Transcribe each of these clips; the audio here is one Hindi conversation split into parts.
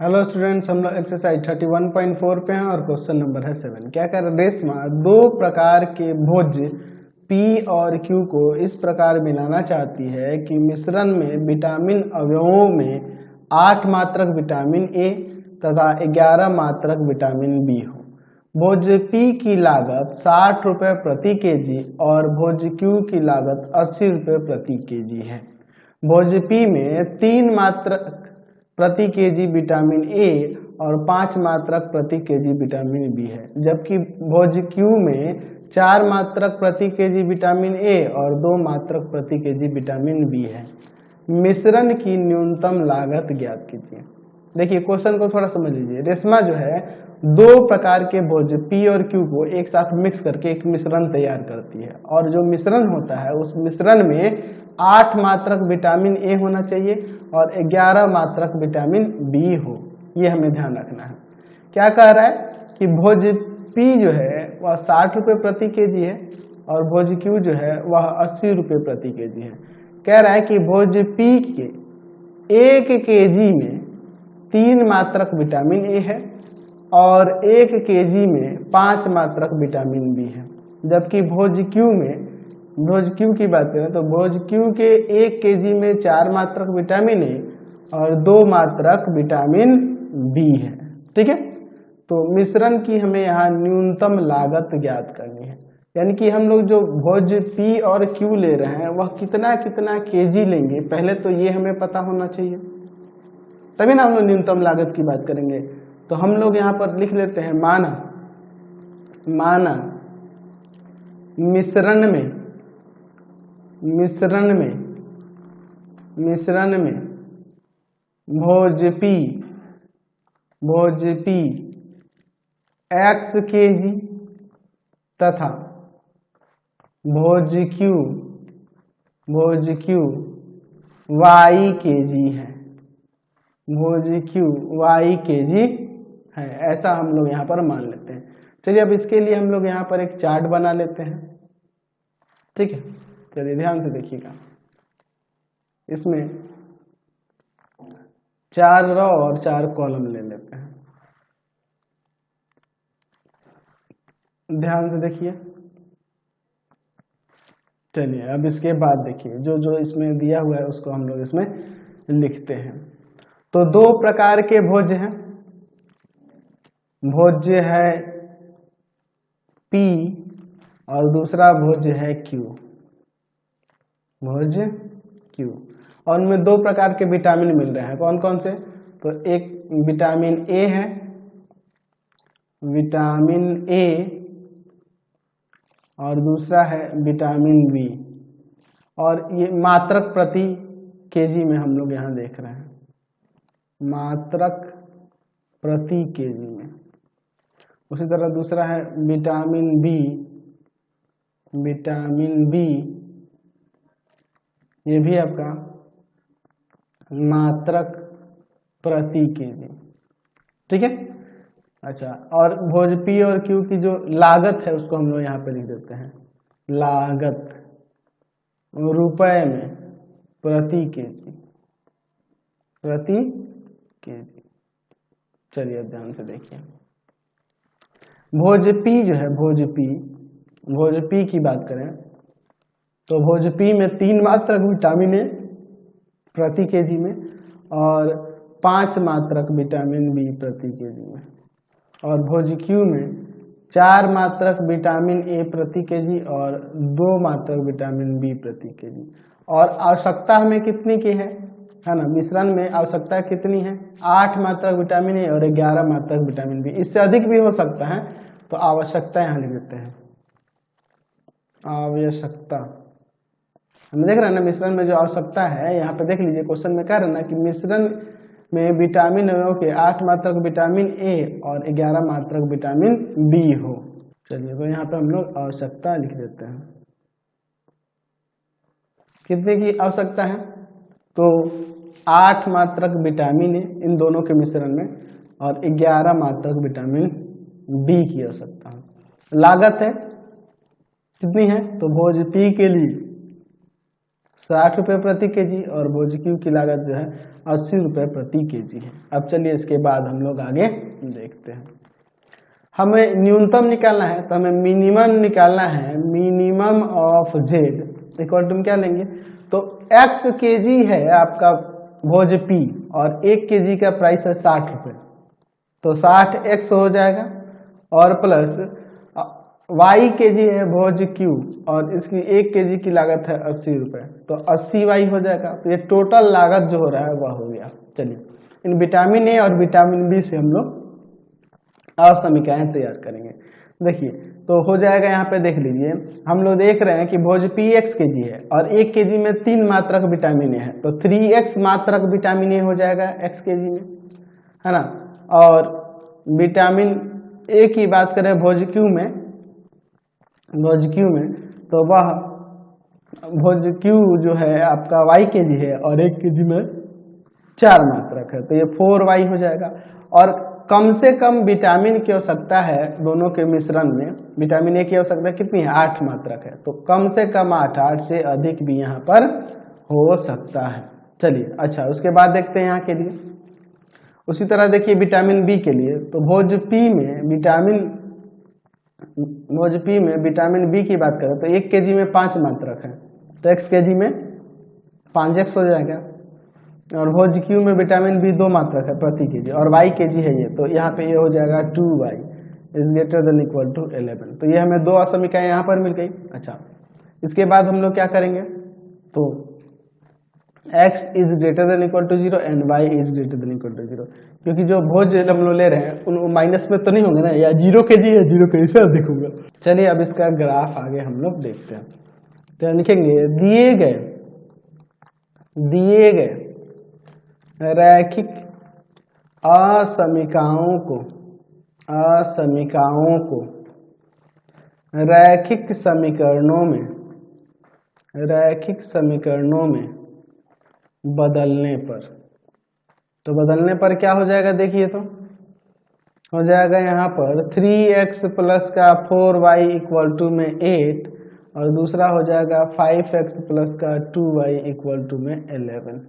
हेलो स्टूडेंट्स, हम लोग एक्सरसाइज 31.4 पे हैं और क्वेश्चन नंबर है 7। क्या कर रहे रेशमा दो प्रकार के भोज्य P और Q को इस प्रकार मिलाना चाहती है कि मिश्रण में विटामिन अवयवों में 8 मात्रक विटामिन A तथा 11 मात्रक विटामिन B हो। भोज्य P की लागत 60 रुपये प्रति केजी और भोज्य Q की लागत 80 रुपये प्रति केजी है। भोज्य P में 3 मात्रक प्रति केजी विटामिन ए और 5 मात्रक प्रति केजी विटामिन बी है, जबकि भोज्य क्यू में 4 मात्रक प्रति केजी विटामिन ए और 2 मात्रक प्रति केजी विटामिन बी है। मिश्रण की न्यूनतम लागत ज्ञात कीजिए। देखिए क्वेश्चन को थोड़ा समझ लीजिए। रेशमा जो है दो प्रकार के भोज्य पी और क्यू को एक साथ मिक्स करके एक मिश्रण तैयार करती है, और जो मिश्रण होता है उस मिश्रण में 8 मात्रक विटामिन ए होना चाहिए और 11 मात्रक विटामिन बी हो। ये हमें ध्यान रखना है। क्या कह रहा है कि भोज्य पी जो है वह 60 रुपये प्रति केजी है और भोज्य क्यू जो है वह 80 रुपये प्रति केजी है। कह रहा है कि भोज्य पी के 1 केजी में 3 मात्रक विटामिन ए है और 1 केजी में 5 मात्रक विटामिन बी है, जबकि भोज्य क्यू की बात करें तो भोज्य क्यू के 1 केजी में 4 मात्रक विटामिन ए और 2 मात्रक विटामिन बी है। ठीक है, तो मिश्रण की हमें यहाँ न्यूनतम लागत ज्ञात करनी है, यानी कि हम लोग जो भोज्य पी और क्यू ले रहे हैं वह कितना कितना केजी लेंगे, पहले तो ये हमें पता होना चाहिए, तभी ना हम लोग न्यूनतम लागत की बात करेंगे। तो हम लोग यहाँ पर लिख लेते हैं माना मिश्रण में भोज्य पी x केजी तथा भोज्य क्यू y केजी है। भोज्य क्यू y केजी है, ऐसा हम लोग यहाँ पर मान लेते हैं। चलिए अब इसके लिए हम लोग यहाँ पर एक चार्ट बना लेते हैं। ठीक है, चलिए ध्यान से देखिएगा। इसमें 4 रो और 4 कॉलम ले लेते हैं। ध्यान से देखिए। चलिए अब इसके बाद देखिए जो जो इसमें दिया हुआ है उसको हम लोग इसमें लिखते हैं। तो दो प्रकार के भोज्य हैं। भोज्य है P और दूसरा भोज्य है Q। भोज्य Q और उनमें 2 प्रकार के विटामिन मिल रहे हैं। कौन कौन से? तो एक विटामिन A है, विटामिन A, और दूसरा है विटामिन B। और ये मात्रक प्रति केजी में हम लोग यहाँ देख रहे हैं, मात्रक प्रति केजी में। उसी तरह दूसरा है विटामिन बी, ये भी आपका मात्रक प्रति केजी। ठीक है, अच्छा। और भोज्य पी और क्यू की जो लागत है उसको हम लोग यहाँ पे लिख देते हैं, लागत रुपए में प्रति केजी। चलिए अब ध्यान से देखिए। भोज्य पी जो है, भोज्य पी की बात करें तो भोज्य पी में 3 मात्रक विटामिन ए प्रति केजी में और 5 मात्रक विटामिन बी प्रति केजी में, और भोज्य क्यू में 4 मात्रक विटामिन ए प्रति केजी और 2 मात्रक विटामिन बी प्रति केजी। और आवश्यकता हमें कितनी की है ना, मिश्रण में आवश्यकता कितनी है? 8 मात्रक विटामिन ए और 11 मात्रक विटामिन बी। इससे अधिक भी हो सकता है, तो आवश्यकता यहाँ लिख देते हैं, आवश्यकता। हम देख रहे हैं ना मिश्रण में जो आवश्यकता है, यहाँ पे देख लीजिए क्वेश्चन में कह रहे हैं ना कि मिश्रण में विटामिन अवयव के 8 मात्रक विटामिन ए और 11 मात्रक विटामिन बी हो। चलिए तो यहाँ पे हम लोग आवश्यकता लिख देते हैं। कितने की आवश्यकता है? तो 8 मात्रक विटामिन ए इन दोनों के मिश्रण में और 11 मात्रक विटामिन बी की आवश्यकता है। लागत है कितनी है? तो भोज्य पी के लिए 60 रुपये प्रति केजी और भोज क्यू की लागत जो है 80 रुपये प्रति केजी है। अब चलिए इसके बाद हम लोग आगे देखते हैं। हमें न्यूनतम निकालना है तो हमें मिनिमम निकालना है। Minimum of Z equal to क्या लेंगे, तो x केजी है आपका भोज पी और 1 केजी का प्राइस है 60 रुपये, तो 60x हो जाएगा और प्लस y केजी है भोज क्यू और इसकी 1 केजी की लागत है 80 रुपये, तो 80y हो जाएगा। तो ये टोटल लागत जो हो रहा है वह हो गया। चलिए इन विटामिन ए और विटामिन बी से हम लोग और समीकरण तैयार करेंगे। देखिए तो हो जाएगा, यहाँ पे देख लीजिए, हम लोग देख रहे हैं कि भोज पी x केजी है और 1 केजी में 3 मात्रक विटामिन ए है, तो 3x मात्रक विटामिन ए हो जाएगा x केजी में, है ना। और विटामिन ए की बात करें भोज क्यू में, तो वह भोज क्यू जो है आपका y केजी है और 1 केजी में 4 मात्रक है, तो ये 4y हो जाएगा। और कम से कम विटामिन की आवश्यकता है दोनों के मिश्रण में, विटामिन ए की आवश्यकता कितनी है, 8 मात्रक है, तो कम से कम 8 से अधिक भी यहाँ पर हो सकता है। चलिए अच्छा, उसके बाद देखते हैं यहाँ के लिए। उसी तरह देखिए विटामिन बी के लिए, तो भोज पी में विटामिन बी की बात करें तो 1 केजी में 5 मात्रक है, तो x केजी में 5x हो जाएगा। और भोज क्यू में विटामिन बी 2 मात्रक है प्रति केजी और y केजी है ये, तो यहाँ पे ये हो जाएगा 2y is greater than equal to 11। तो ये हमें 2 समीकरण यहाँ पर मिल गई। अच्छा, इसके बाद हम लोग क्या करेंगे, तो x is greater than equal to 0 and y is greater than equal to 0, क्योंकि जो भोज हम लोग ले रहे हैं उन माइनस में तो नहीं होंगे ना, या 0 केजी है 0 केजी से अधिक होगा। चलिए अब इसका ग्राफ आगे हम लोग देखते हैं। तो लिखेंगे दिए गए रैखिक असमीकाओं को रैखिक समीकरणों में बदलने पर क्या हो जाएगा, देखिए तो हो जाएगा यहाँ पर 3x प्लस का 4y इक्वल टू में 8 और दूसरा हो जाएगा 5x प्लस का 2y इक्वल टू में 11,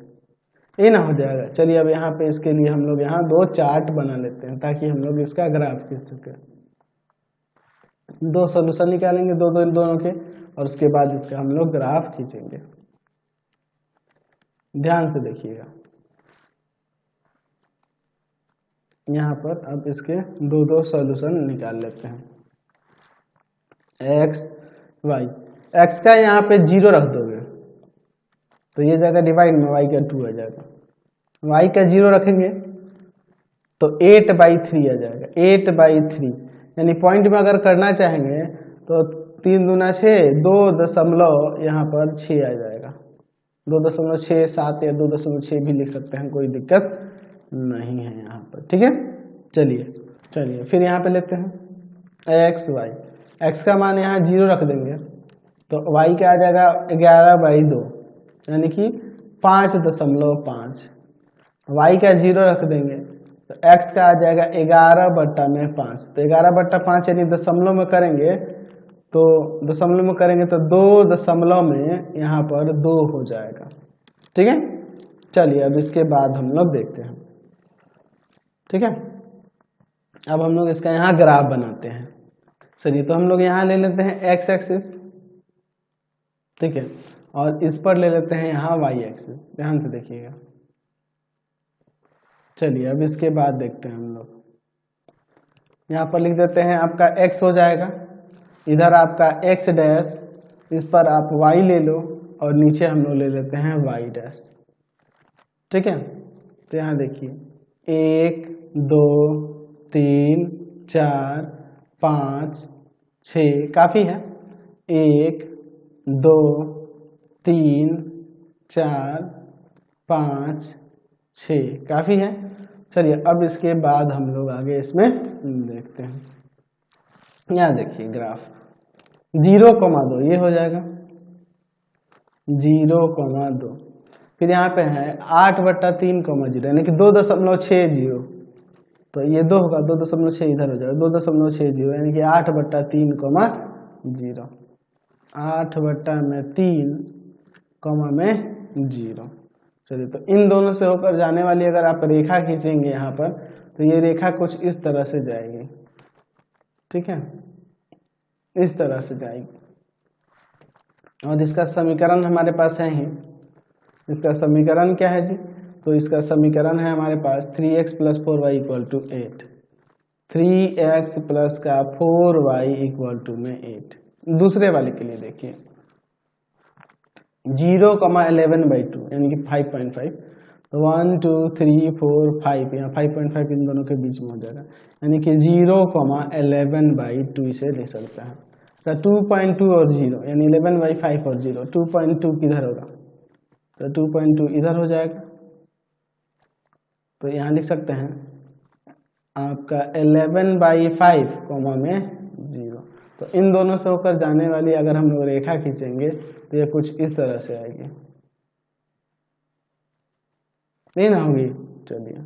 ये ना हो जाएगा। चलिए अब यहाँ पे इसके लिए हम लोग यहाँ 2 चार्ट बना लेते हैं ताकि हम लोग इसका ग्राफ खींच सके। 2 सॉल्यूशन निकालेंगे दोनों के और उसके बाद इसका हम लोग ग्राफ खींचेंगे। ध्यान से देखिएगा, यहाँ पर अब इसके 2 सॉल्यूशन निकाल लेते हैं। x का यहाँ पे 0 रख दोगे तो ये जाएगा डिवाइड में, y का 2 आ जाएगा। y का 0 रखेंगे तो 8/3 आ जाएगा, 8/3, यानी पॉइंट में अगर करना चाहेंगे तो 3 दूना 6, 2 यहाँ पर 6 आ जाएगा, 2.67 या 2.6 भी लिख सकते हैं, कोई दिक्कत नहीं है यहाँ पर, ठीक है। चलिए फिर यहाँ पे लेते हैं x का मान यहाँ 0 रख देंगे तो y का आ जाएगा 11/2 यानी कि 5.5, y का 0 रख देंगे तो x का आ जाएगा 11/5, तो 11/5 यानी दशमलव में करेंगे तो 2 में यहाँ पर 2 हो जाएगा, ठीक है। चलिए अब इसके बाद हम लोग देखते हैं, ठीक है। अब हम लोग इसका यहाँ ग्राफ बनाते हैं। चलिए तो हम लोग यहाँ ले लेते हैं x एक्सिस, ठीक है, और इस पर ले लेते हैं यहाँ y एक्सिस, ध्यान से देखिएगा। चलिए अब इसके बाद देखते हैं हम लोग, यहाँ पर लिख देते हैं आपका x हो जाएगा, इधर आपका x डैश, इस पर आप y ले लो और नीचे हम लोग ले लेते हैं y डैश, ठीक है। तो यहाँ देखिए 1 2 3 4 5 6 काफ़ी है, 1 2 3 4 5 6 काफ़ी है। चलिए अब इसके बाद हम लोग आगे इसमें देखते हैं। यहाँ देखिए ग्राफ 0,2 ये हो जाएगा 0,2, फिर यहाँ पे है 8/3,0 यानी कि 2.60, तो ये 2 होगा, 2.6 इधर हो जाएगा, 2.60 यानी कि 8/3,0, 8/3 कॉमा में 0। चलिए, तो इन दोनों से होकर जाने वाली अगर आप रेखा खींचेंगे यहाँ पर, तो ये रेखा कुछ इस तरह से जाएगी, ठीक है, इस तरह से जाएगी। और इसका समीकरण हमारे पास है ही, इसका समीकरण क्या है जी? तो इसका समीकरण है हमारे पास 3x + 4y = 8। 3x प्लस का 4y = में 8। दूसरे वाले के लिए देखिए 0,11/2 यानी कि 5.5, तो 1 2 3 4 5, यहाँ 5.5 इन दोनों के बीच में हो जाएगा, यानी कि 0,11/2 इसे ले सकता है। 2.2 और 0 यानी 11/5 और 0, 2.2 किधर होगा? तो 2.2 इधर हो जाएगा, तो यहाँ लिख सकते हैं आपका 11/5 कॉमा में 0। तो इन दोनों से होकर जाने वाली अगर हम लोग रेखा खींचेंगे तो ये कुछ इस तरह से आएगी, नहीं ना होगी? चलिए,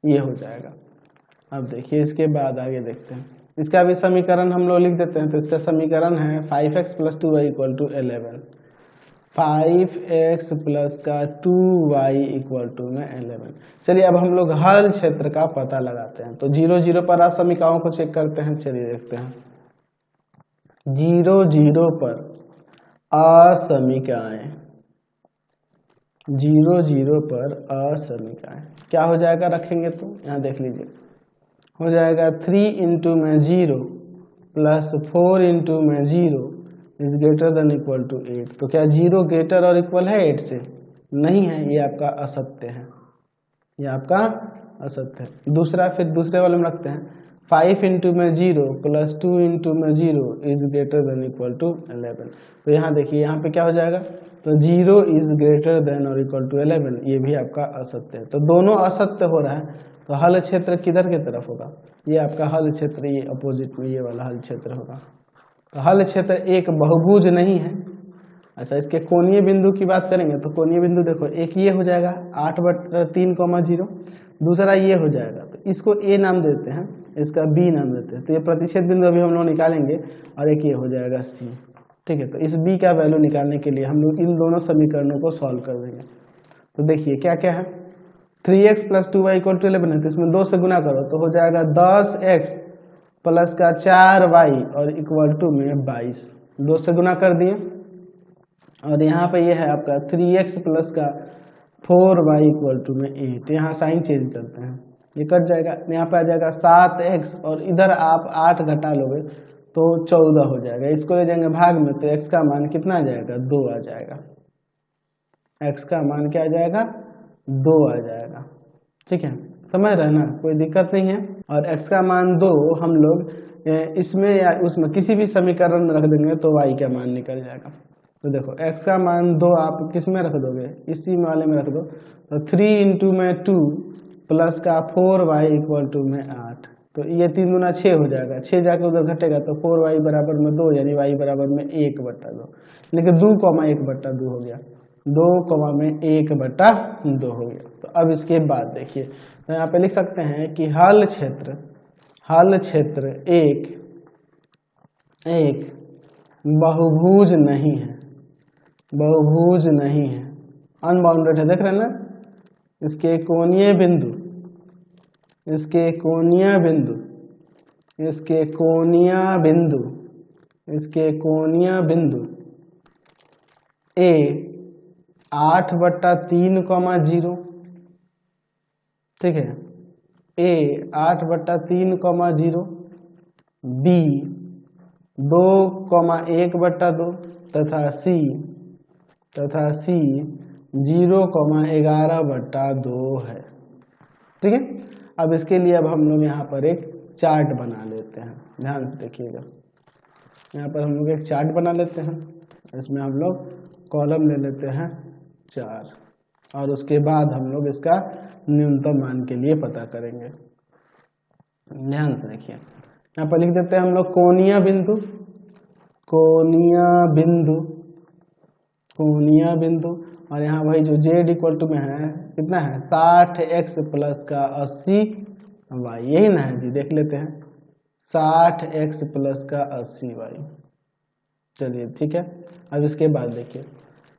ये हो जाएगा। अब देखिए इसके बाद आगे देखते हैं, इसका भी समीकरण हम लोग लिख देते हैं। तो इसका समीकरण है 5x + 2y = 11। 5x प्लस का 2y = में 11। चलिए अब हम लोग हल क्षेत्र का पता लगाते हैं। तो 0 0 पर असमीकाओं को चेक करते हैं। चलिए देखते हैं 0 0 पर असमीकाएं, 0 0 पर असमीकाएं क्या हो जाएगा? रखेंगे तो यहाँ देख लीजिए, हो जाएगा 3 × में 0 प्लस 4 × में 0 is greater than equal to 8। तो क्या 0 ग्रेटर और इक्वल है 8 से? नहीं है, ये आपका असत्य है, ये आपका असत्य है। दूसरा, फिर दूसरे वाले में रखते हैं 5 × में 0 प्लस 2 × में 0 is greater than equal to 11। तो यहाँ देखिए, यहाँ पे क्या हो जाएगा? तो 0 इज ग्रेटर देन और इक्वल टू 11, ये भी आपका असत्य है। तो दोनों असत्य हो रहा है, तो हल क्षेत्र किधर की तरफ होगा? ये आपका हल क्षेत्र, ये अपोजिट में ये वाला हल क्षेत्र होगा। तो हल क्षेत्र एक बहुभुज नहीं है। अच्छा, इसके कोणीय बिंदु की बात करेंगे तो कोणीय बिंदु देखो, एक ये हो जाएगा 8/3, 0। दूसरा ये हो जाएगा, तो इसको ए नाम देते हैं, इसका बी नाम देते हैं। तो ये प्रतिच्छेद बिंदु अभी हम लोग निकालेंगे, और एक ये हो जाएगा सी, ठीक है। तो इस बी का वैल्यू निकालने के लिए हम लोग इन दोनों समीकरणों को सॉल्व कर देंगे। तो देखिए क्या क्या है, 3x + 2y = 11 है, तो इसमें 2 से गुना करो तो हो जाएगा 10x प्लस का 4y और इक्वल टू में 22। 2 से गुना कर दिए, और यहाँ पे ये है आपका 3x प्लस का 4y इक्वल टू में 8। यहाँ साइन चेंज करते हैं, ये कट जाएगा, यहाँ पे आ जाएगा 7x, और इधर आप 8 घटा लोगे तो 14 हो जाएगा। इसको ले जाएंगे भाग में, तो x का मान कितना आ जाएगा? 2 आ जाएगा। x का मान क्या आ जाएगा? 2 आ जाएगा, ठीक है, समझ रहे ना, कोई दिक्कत नहीं है। और x का मान 2 हम लोग इसमें या उसमें किसी भी समीकरण में रख देंगे तो y का मान निकल जाएगा। तो देखो x का मान 2 आप किस में रख दोगे? इसी वाले में रख दो। तो 3 × में 2 प्लस का 4y इक्वल टू में 8। तो ये 3 दूना 6 हो जाएगा, 6 जाके उधर घटेगा तो 4y बराबर में 2, यानी y बराबर में 1/2, लेकिन 2,1/2 हो गया, 2,1/2 हो गया। तो अब इसके बाद देखिए, तो यहाँ पे लिख सकते हैं कि हल क्षेत्र एक बहुभुज नहीं है, बहुभुज नहीं है, अनबाउंडेड है। देख रहे हैं ना, इसके कोणीय बिंदु, इसके कोणीय बिंदु, इसके कोणीय बिंदु, इसके कोणीय बिंदु ए 8/3, 0, ठीक है, ए 8/3, बी 2,1/2 तथा सी 0,11/2 है, ठीक है। अब इसके लिए अब हम लोग यहाँ पर एक चार्ट बना लेते हैं, ध्यान देखिएगा। यहाँ पर हम लोग एक चार्ट बना लेते हैं, इसमें हम लोग कॉलम ले लेते हैं 4, और उसके बाद हम लोग इसका न्यूनतम मान के लिए पता करेंगे। ध्यान से देखिए, यहाँ पर लिख देते हैं हम लोग कोणीय बिंदु, कोणीय बिंदु, कोणीय बिंदु, और यहाँ वही जो z इक्वल टू में है कितना है? 60x प्लस का 80y, यही ना है जी? देख लेते हैं 60x प्लस का 80y, चलिए ठीक है। अब इसके बाद देखिए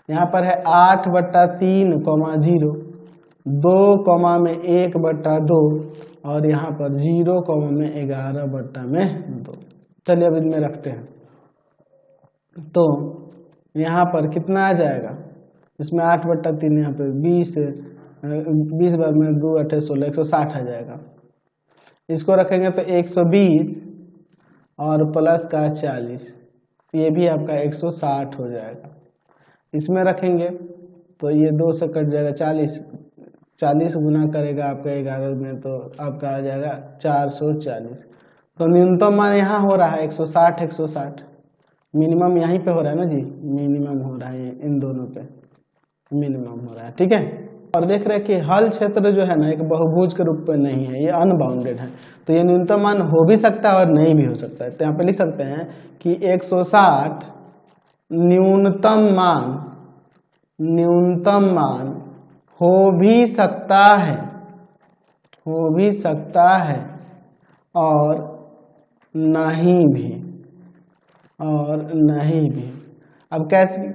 यहाँ पर है 8/3, 2,1/2 और यहाँ पर 0,11/2। चलिए अब इनमें रखते हैं तो यहाँ पर कितना आ जाएगा, इसमें 8/3 यहाँ पे 20, 20 बार में 2 8 16, 160 आ जाएगा। इसको रखेंगे तो 120 और प्लस का 40, ये भी आपका 160 हो जाएगा। इसमें रखेंगे तो ये 2 से कट जाएगा 40 गुना करेगा आपका 11 में तो आपका आ जाएगा 440। तो न्यूनतम मान यहाँ हो रहा है 160, मिनिमम यहीं पे हो रहा है ना जी, मिनिमम हो रहा है इन दोनों पे मिनिमम हो रहा है, ठीक है। और देख रहे हैं कि हल क्षेत्र जो है ना एक बहुभुज के रूप में नहीं है, ये अनबाउंडेड है, तो ये न्यूनतम मान हो भी सकता है और नहीं भी हो सकता है। तो यहाँ पे लिख सकते हैं कि 160 न्यूनतम मान हो भी सकता है और नहीं भी।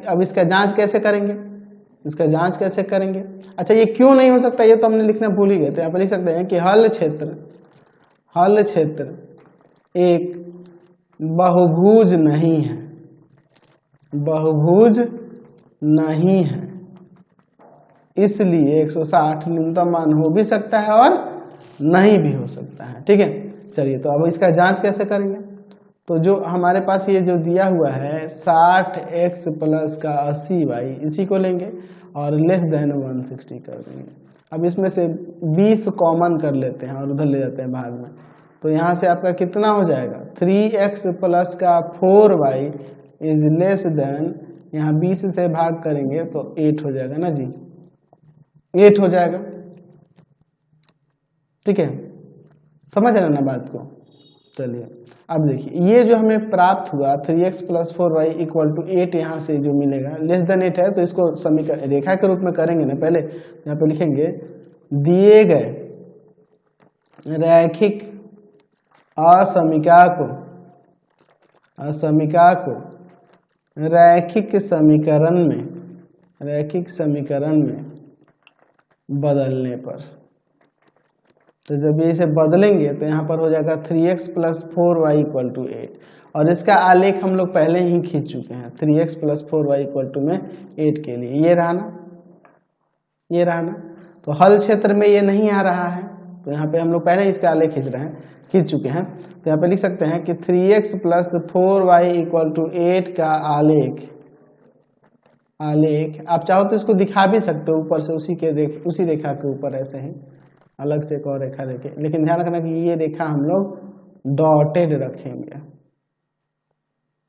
अब इसका जांच कैसे करेंगे, अच्छा ये क्यों नहीं हो सकता ये तो हमने लिखना भूल ही गए थे। यहाँ पे लिख सकते हैं कि हल क्षेत्र एक बहुभुज नहीं है, इसलिए 160 न्यूनतम मान हो भी सकता है और नहीं भी हो सकता है, ठीक है। चलिए तो अब इसका जांच कैसे करेंगे, तो जो हमारे पास ये जो दिया हुआ है 60x प्लस का 80y, इसी को लेंगे और लेस देन 160 कर देंगे। अब इसमें से 20 कॉमन कर लेते हैं और उधर ले जाते हैं भाग में, तो यहाँ से आपका कितना हो जाएगा 3x प्लस का 4y इज लेस देन, यहाँ 20 से भाग करेंगे तो 8 हो जाएगा ना जी, 8 हो जाएगा, ठीक है। समझ रहे ना बात को। चलिए अब देखिए ये जो हमें प्राप्त हुआ 3x plus 4y equal to 8, यहाँ से जो मिलेगा लेस देन 8 है, तो इसको समीकरण रेखा के रूप में करेंगे ना। पहले यहाँ पे लिखेंगे दिए गए रैखिक असमीका को रैखिक समीकरण में बदलने पर, तो जब ये इसे बदलेंगे तो यहाँ पर हो जाएगा 3x plus 4y equal to 8, और इसका आलेख हम लोग पहले ही खींच चुके हैं 3x plus 4y equal to में 8 के लिए। ये रहा ना, तो हल क्षेत्र में ये नहीं आ रहा है, तो यहाँ पे हम लोग पहले इसका आलेख खींच चुके हैं। तो यहाँ पे लिख सकते हैं कि 3x plus 4y equal to 8 का आलेख आप चाहो तो इसको दिखा भी सकते हो ऊपर से, उसी रेखा के ऊपर ऐसे ही अलग से एक और रेखा देखे, लेकिन ध्यान रखना कि ये रेखा हम लोग डॉटेड रखेंगे,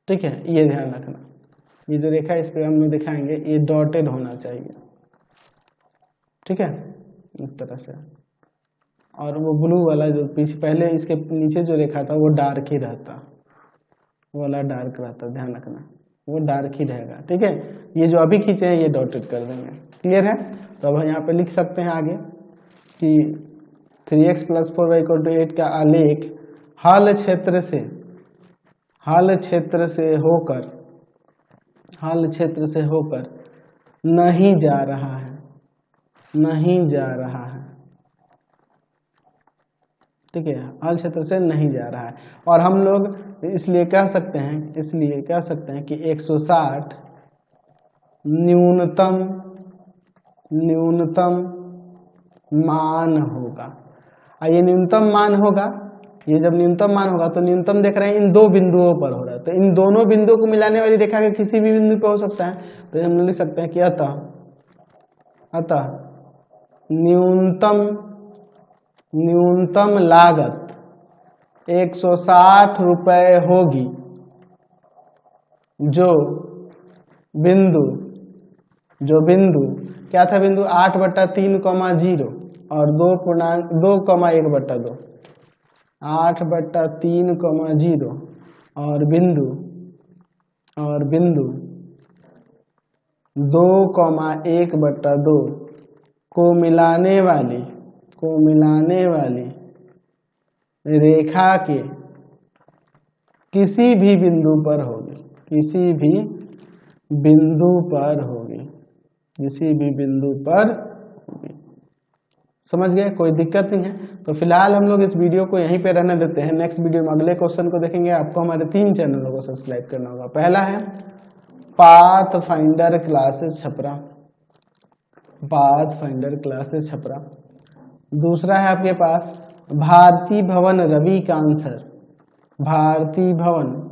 ठीक है। ये ध्यान रखना, ये जो रेखा इस पे हम लोग दिखाएंगे ये डॉटेड होना चाहिए, ठीक है, इस तरह से। और वो ब्लू वाला जो पीछे पहले इसके नीचे जो रेखा था वो डार्क ही रहता, वो वाला डार्क रहता, ध्यान रखना वो डार्क ही रहेगा, ठीक है। ये जो अभी खींचे हैं ये डॉटेड कर देंगे, क्लियर है। तो अब यहाँ पे लिख सकते हैं आगे कि 3x plus 4y equal to 8 का आलेख हल क्षेत्र से होकर नहीं जा रहा है, ठीक है, हल क्षेत्र से नहीं जा रहा है। और हम लोग इसलिए कह सकते हैं कि 160 न्यूनतम मान होगा। ये न्यूनतम मान होगा, ये जब न्यूनतम मान होगा तो न्यूनतम देख रहे हैं इन दो बिंदुओं पर हो रहा है, तो इन दोनों बिंदुओं को मिलाने वाली रेखा के किसी भी बिंदु पर हो सकता है। तो हम लिख सकते हैं कि अतः न्यूनतम लागत 160 रुपये होगी, जो बिंदु क्या था, बिंदु 8/3,0 और 2,1/2, 8/3,0 और बिंदु 2,1/2 को मिलाने वाली रेखा के किसी भी बिंदु पर होगी, किसी भी बिंदु पर होगी, किसी भी बिंदु पर होगी। समझ गए, कोई दिक्कत नहीं है। तो फिलहाल हम लोग इस वीडियो को यहीं पे रहने देते हैं। नेक्स्ट वीडियो में अगले क्वेश्चन को देखेंगे। आपको हमारे 3 चैनलों को सब्सक्राइब करना होगा। पहला है path finder classes Chhapra, path finder classes Chhapra. दूसरा है आपके पास भारती भवन रविकांत सर, भारती भवन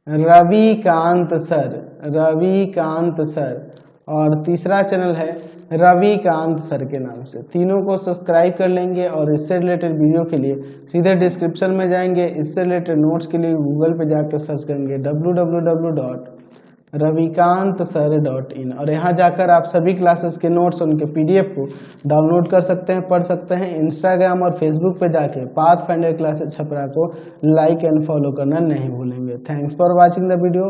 रविकांत सर, रविकांत सर। और तीसरा चैनल है रविकांत सर के नाम से। तीनों को सब्सक्राइब कर लेंगे और इससे रिलेटेड वीडियो के लिए सीधे डिस्क्रिप्शन में जाएंगे। इससे रिलेटेड नोट्स के लिए गूगल पे जाकर सर्च करेंगे www.ravikantsir.in और यहाँ जाकर आप सभी क्लासेस के नोट्स और उनके PDF को डाउनलोड कर सकते हैं, पढ़ सकते हैं। इंस्टाग्राम और फेसबुक पे जाके पाथ फाइंडर क्लासेस छपरा को लाइक एंड फॉलो करना नहीं भूलेंगे। Thanks for watching the video.